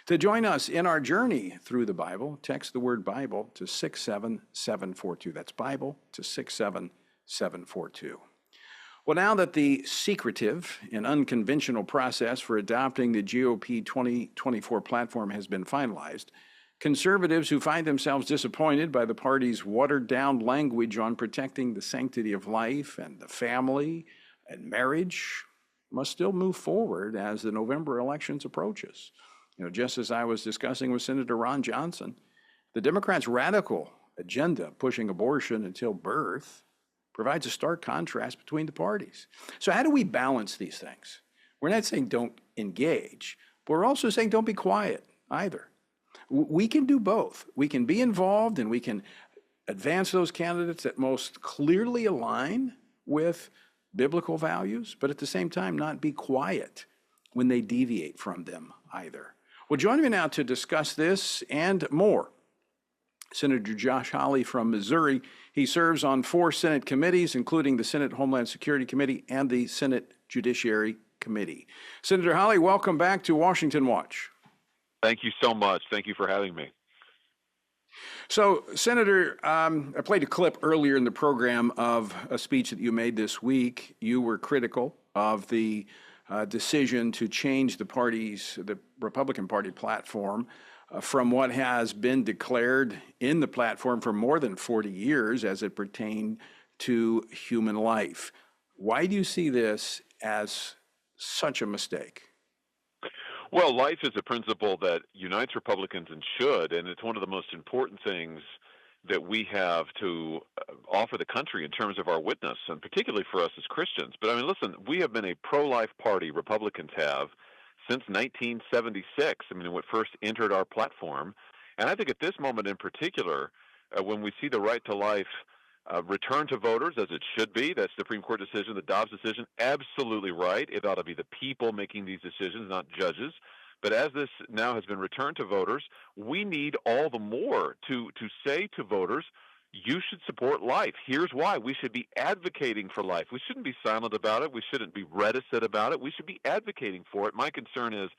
[SPEAKER 9] To join us in our journey through the Bible, text the word Bible to 67742. That's Bible to 67742. Well, now that the secretive and unconventional process for adopting the GOP 2024 platform has been finalized, conservatives who find themselves disappointed by the party's watered-down language on protecting the sanctity of life and the family and marriage must still move forward as the November elections approaches. You know, just as I was discussing with Senator Ron Johnson, the Democrats' radical agenda pushing abortion until birth provides a stark contrast between the parties. So how do we balance these things? We're not saying don't engage, but we're also saying don't be quiet either. We can do both. We can be involved and we can advance those candidates that most clearly align with biblical values, but at the same time not be quiet when they deviate from them either. Well, join me now to discuss this and more. Senator Josh Hawley from Missouri. He serves on 4 Senate committees, including the Senate Homeland Security Committee and the Senate Judiciary Committee. Senator Hawley, welcome back to Washington Watch.
[SPEAKER 21] Thank you so much. Thank you for having me.
[SPEAKER 9] So, Senator, I played a clip earlier in the program of a speech that you made this week. You were critical of the decision to change the Republican Party platform from what has been declared in the platform for more than 40 years as it pertained to human life. Why do you see this as such a mistake?
[SPEAKER 21] Well, life is a principle that unites Republicans and should, and it's one of the most important things that we have to offer the country in terms of our witness, and particularly for us as Christians. But I mean, listen, we have been a pro-life party, Republicans have, since 1976. I mean, when it first entered our platform. And I think at this moment in particular, when we see the right to life return to voters as it should be, that Supreme Court decision, the Dobbs decision, absolutely right. It ought to be the people making these decisions, not judges. But as this now has been returned to voters, we need all the more to say to voters, you should support life. Here's why. We should be advocating for life. We shouldn't be silent about it. We shouldn't be reticent about it. We should be advocating for it. My concern is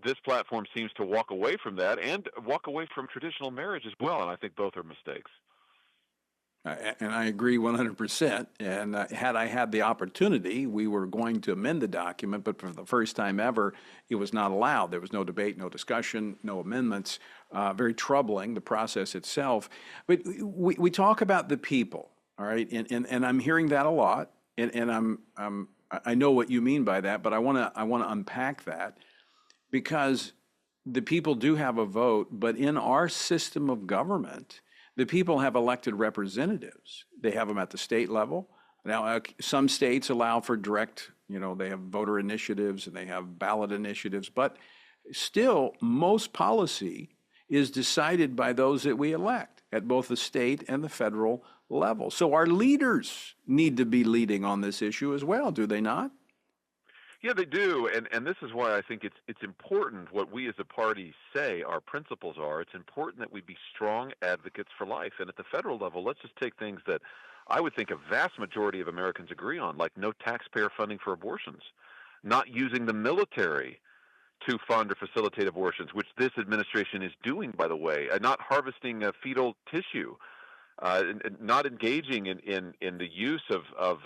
[SPEAKER 21] this platform seems to walk away from that and walk away from traditional marriage as well, and I think both are mistakes.
[SPEAKER 9] And I agree 100%. And had I had the opportunity, we were going to amend the document, but for the first time ever, it was not allowed. There was no debate, no discussion, no amendments. Very troubling, the process itself. But we talk about the people, all right? And I'm hearing that a lot, and I know what you mean by that, but I want to unpack that, because the people do have a vote, but in our system of government, the people have elected representatives. They have them at the state level. Now, some states allow for direct, they have voter initiatives and they have ballot initiatives, but still, most policy is decided by those that we elect at both the state and the federal level. So our leaders need to be leading on this issue as well, do they not?
[SPEAKER 21] Yeah, they do, and this is why I think it's important what we as a party say our principles are. It's important that we be strong advocates for life. And at the federal level, let's just take things that I would think a vast majority of Americans agree on, like no taxpayer funding for abortions, not using the military to fund or facilitate abortions, which this administration is doing, by the way, not harvesting fetal tissue, not engaging in the use of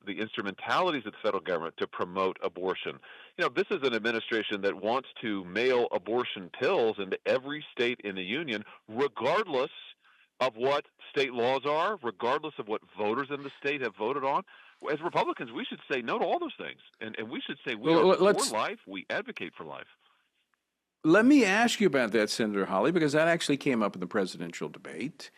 [SPEAKER 21] the instrumentalities of the federal government to promote abortion. This is an administration that wants to mail abortion pills into every state in the union, regardless of what state laws are, regardless of what voters in the state have voted on. As Republicans, we should say no to all those things, and we should say we are for life, we advocate for life.
[SPEAKER 9] Let me ask you about that, Senator Hawley, because that actually came up in the presidential debate.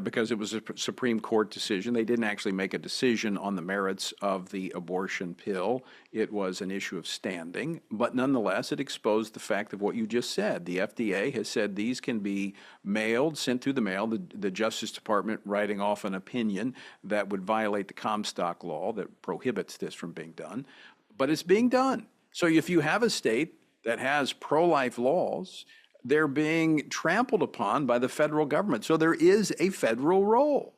[SPEAKER 9] Because it was a Supreme Court decision. They didn't actually make a decision on the merits of the abortion pill. It was an issue of standing. But nonetheless, it exposed the fact of what you just said. The FDA has said these can be mailed, sent through the mail, the Justice Department writing off an opinion that would violate the Comstock law that prohibits this from being done. But it's being done. So if you have a state that has pro-life laws, they're being trampled upon by the federal government. So there is a federal role.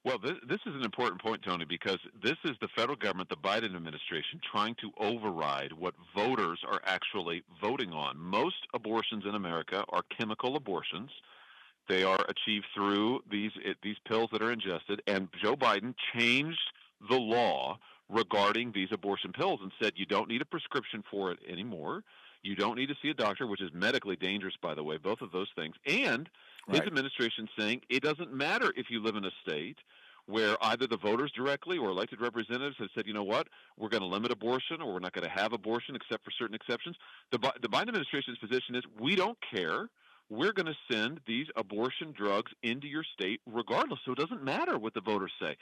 [SPEAKER 21] Well, this is an important point, Tony, because this is the federal government, the Biden administration, trying to override what voters are actually voting on. Most abortions in America are chemical abortions. They are achieved through these pills that are ingested, and Joe Biden changed the law regarding these abortion pills and said you don't need a prescription for it anymore. You don't need to see a doctor, which is medically dangerous, by the way, both of those things. And his administration saying it doesn't matter if you live in a state where either the voters directly or elected representatives have said, you know what, we're going to limit abortion or we're not going to have abortion except for certain exceptions. The Biden administration's position is we don't care we're going to send these abortion drugs into your state regardless. So it doesn't matter what the voters say.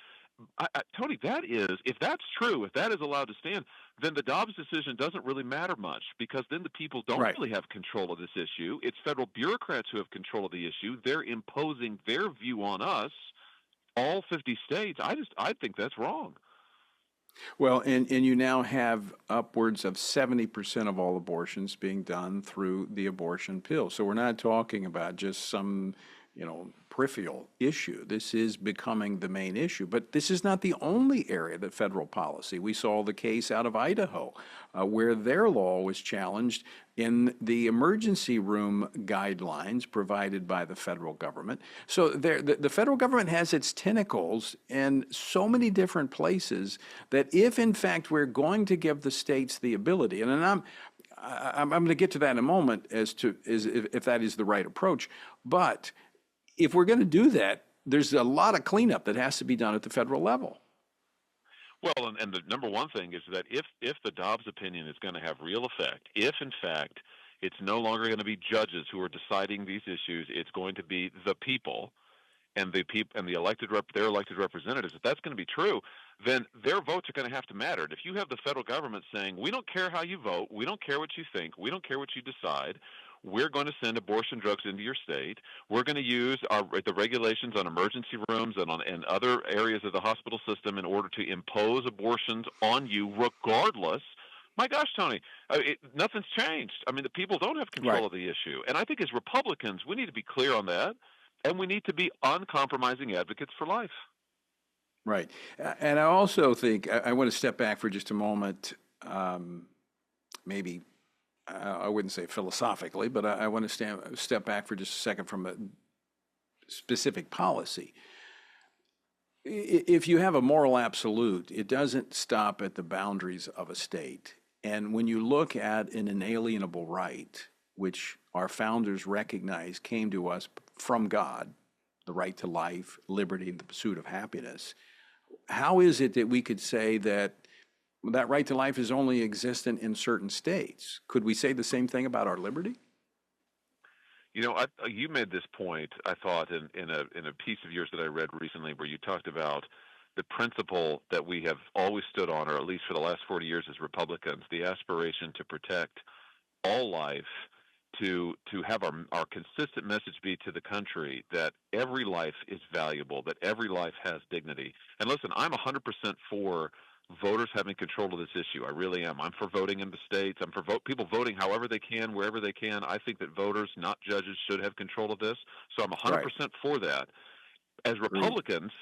[SPEAKER 21] Tony, that is, if that's true, if that is allowed to stand, then the Dobbs decision doesn't really matter much, because then the people don't really have control of this issue. It's federal bureaucrats who have control of the issue. They're imposing their view on us, all 50 states. I think that's wrong.
[SPEAKER 9] Well, and you now have upwards of 70% of all abortions being done through the abortion pill. So we're not talking about just some, peripheral issue. This is becoming the main issue. But this is not the only area that federal policy. We saw the case out of Idaho where their law was challenged in the emergency room guidelines provided by the federal government. So the federal government has its tentacles in so many different places that if, in fact, we're going to give the states the ability, and I'm going to get to that in a moment as to if that is the right approach, but if we're going to do that, there's a lot of cleanup that has to be done at the federal level.
[SPEAKER 21] Well, and the number one thing is that if the Dobbs opinion is going to have real effect, if in fact it's no longer going to be judges who are deciding these issues, it's going to be the people and their elected representatives. If that's going to be true, then their votes are going to have to matter. And if you have the federal government saying, we don't care how you vote, we don't care what you think, we don't care what you decide, we're going to send abortion drugs into your state. We're going to use the regulations on emergency rooms and other areas of the hospital system in order to impose abortions on you regardless. My gosh, Tony, nothing's changed. I mean, the people don't have control of the issue. And I think as Republicans, we need to be clear on that, and we need to be uncompromising advocates for life.
[SPEAKER 9] Right. And I also think, I want to step back for just a moment, maybe I wouldn't say philosophically, but I want to step back for just a second from a specific policy. If you have a moral absolute, it doesn't stop at the boundaries of a state. And when you look at an inalienable right, which our founders recognized came to us from God, the right to life, liberty, and the pursuit of happiness, how is it that we could say that that right to life is only existent in certain states? Could we say the same thing about our liberty?
[SPEAKER 21] You made this point, I thought, in a piece of yours that I read recently, where you talked about the principle that we have always stood on, or at least for the last 40 years as Republicans, the aspiration to protect all life, to have our consistent message be to the country that every life is valuable, that every life has dignity. And listen, I'm 100% for voters having control of this issue. I really am. I'm for voting in the states. I'm for people voting however they can, wherever they can. I think that voters, not judges, should have control of this. So I'm 100% for that. As Republicans,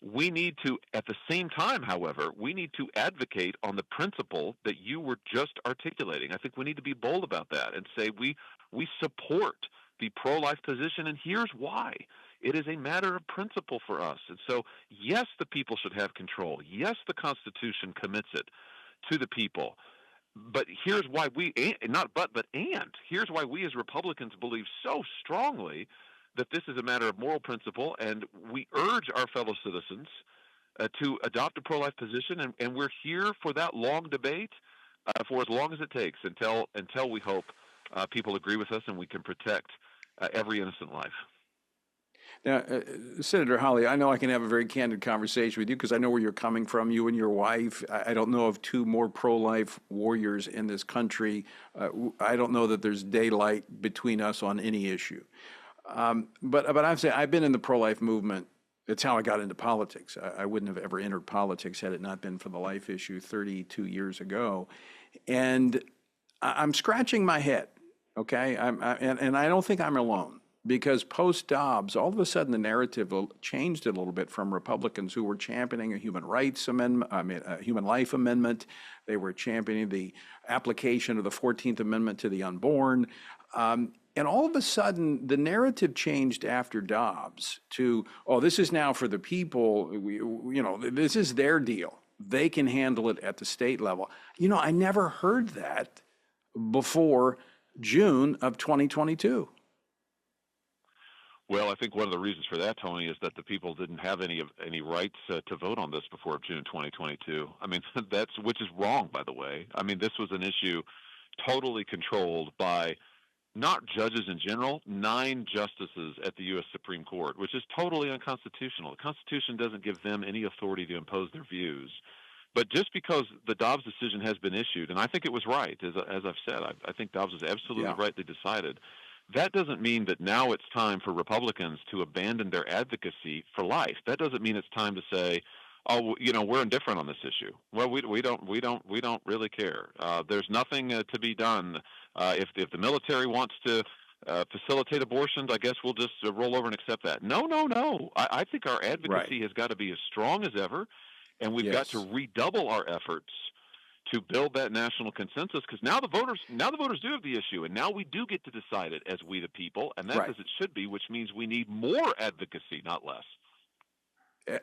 [SPEAKER 21] we need to, at the same time, however, we need to advocate on the principle that you were just articulating. I think we need to be bold about that and say we support the pro-life position, and here's why. It is a matter of principle for us. And so, yes, the people should have control. Yes, the Constitution commits it to the people. But here's why here's why we as Republicans believe so strongly that this is a matter of moral principle, and we urge our fellow citizens to adopt a pro-life position, and we're here for that long debate for as long as it takes until we hope people agree with us and we can protect every innocent life.
[SPEAKER 9] Now, Senator Hawley, I know I can have a very candid conversation with you because I know where you're coming from, you and your wife. I don't know of two more pro-life warriors in this country. I don't know that there's daylight between us on any issue. But I've been in the pro-life movement. It's how I got into politics. I wouldn't have ever entered politics had it not been for the life issue 32 years ago. And I'm scratching my head, okay? And I don't think I'm alone. Because post-Dobbs, all of a sudden the narrative changed a little bit from Republicans who were championing a human rights amendment, a human life amendment. They were championing the application of the 14th Amendment to the unborn. And all of a sudden, the narrative changed after Dobbs to, this is now for the people. This is their deal. They can handle it at the state level. I never heard that before June of 2022.
[SPEAKER 21] Well, I think one of the reasons for that, Tony, is that the people didn't have any rights to vote on this before June 2022. I mean, which is wrong, by the way. I mean, this was an issue totally controlled by not judges in general, 9 justices at the U.S. Supreme Court, which is totally unconstitutional. The Constitution doesn't give them any authority to impose their views. But just because the Dobbs decision has been issued, and I think it was right, as I've said, I think Dobbs was absolutely rightly decided, that doesn't mean that now it's time for Republicans to abandon their advocacy for life. That doesn't mean it's time to say, oh, you know, we're indifferent on this issue. Well, we don't really care. There's nothing to be done. If the military wants to facilitate abortions, I guess we'll just roll over and accept that. No. I think our advocacy has got to be as strong as ever, and we've got to redouble our efforts to build that national consensus, because now the voters do have the issue, and now we do get to decide it as we the people, and that's as it should be, which means we need more advocacy, not less.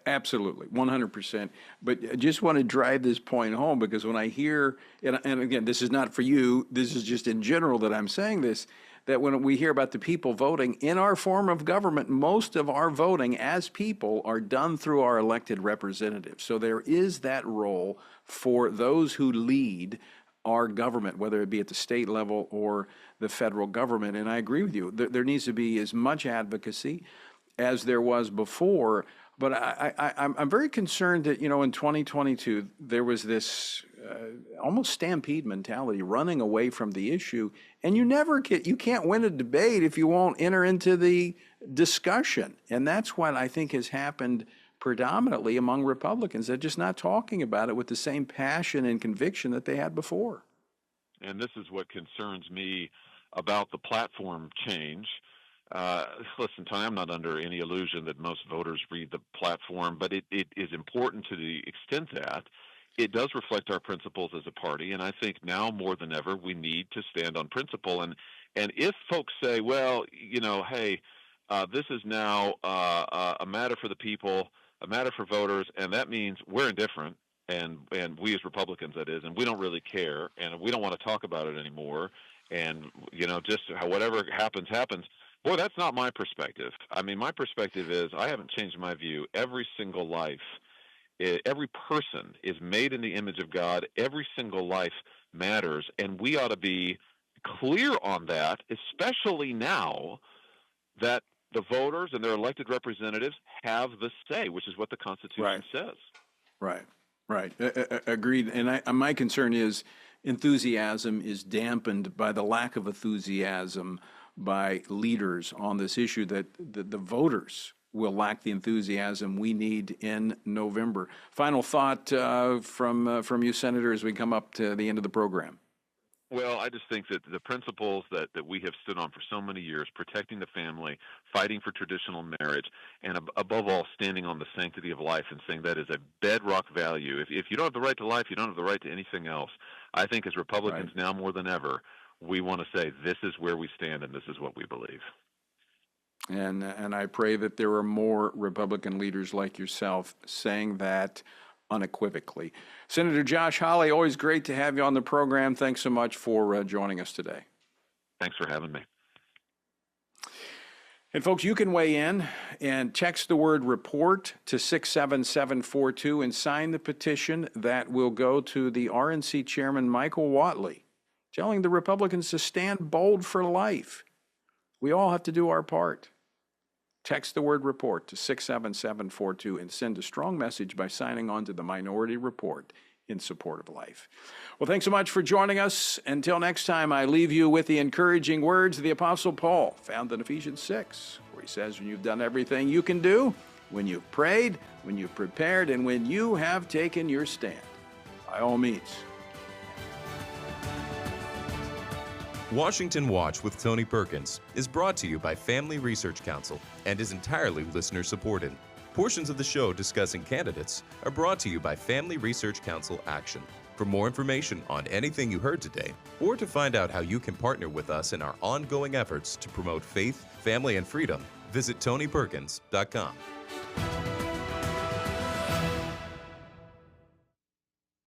[SPEAKER 9] Absolutely, 100%. But I just want to drive this point home, because when I hear, and again, this is not for you, this is just in general that I'm saying this, that when we hear about the people voting in our form of government, most of our voting as people are done through our elected representatives. So there is that role for those who lead our government, whether it be at the state level or the federal government. And I agree with you. There needs to be as much advocacy as there was before. But I'm very concerned that, you know, in 2022, there was this almost stampede mentality running away from the issue. And you can't win a debate if you won't enter into the discussion. And that's what I think has happened predominantly among Republicans. They're just not talking about it with the same passion and conviction that they had before.
[SPEAKER 21] And this is what concerns me about the platform change. Listen, Tony, I'm not under any illusion that most voters read the platform, but it is important to the extent that it does reflect our principles as a party, and I think now more than ever we need to stand on principle. And if folks say, well, you know, hey, this is now a matter for the people, a matter for voters, and that means we're indifferent, and we as Republicans, that is, and we don't really care, and we don't want to talk about it anymore, and, you know, just whatever happens. Boy, that's not my perspective. I mean, my perspective is I haven't changed my view. Every single life, every person is made in the image of God. Every single life matters, and we ought to be clear on that, especially now that the voters and their elected representatives have the say, which is what the Constitution says.
[SPEAKER 9] Right. Agreed. And my concern is enthusiasm is dampened by the lack of enthusiasm by leaders on this issue, that the voters will lack the enthusiasm we need in November. Final thought from you, Senator, as we come up to the end of the program.
[SPEAKER 21] Well, I just think that the principles that we have stood on for so many years, protecting the family, fighting for traditional marriage, and above all, standing on the sanctity of life and saying that is a bedrock value. If you don't have the right to life, you don't have the right to anything else. I think as Republicans now more than ever, we want to say this is where we stand and this is what we believe.
[SPEAKER 9] And I pray that there are more Republican leaders like yourself saying that unequivocally. Senator Josh Hawley, always great to have you on the program. Thanks so much for joining us today.
[SPEAKER 21] Thanks for having me.
[SPEAKER 9] And folks, you can weigh in and text the word report to 67742 and sign the petition that will go to the RNC chairman, Michael Whatley, telling the Republicans to stand bold for life. We all have to do our part. Text the word report to 67742 and send a strong message by signing on to the Minority Report in support of life. Well, thanks so much for joining us. Until next time, I leave you with the encouraging words of the Apostle Paul, found in Ephesians 6, where he says, when you've done everything you can do, when you've prayed, when you've prepared, and when you have taken your stand, by all means.
[SPEAKER 8] Washington Watch with Tony Perkins is brought to you by Family Research Council and is entirely listener-supported. Portions of the show discussing candidates are brought to you by Family Research Council Action. For more information on anything you heard today, or to find out how you can partner with us in our ongoing efforts to promote faith, family, and freedom, visit TonyPerkins.com.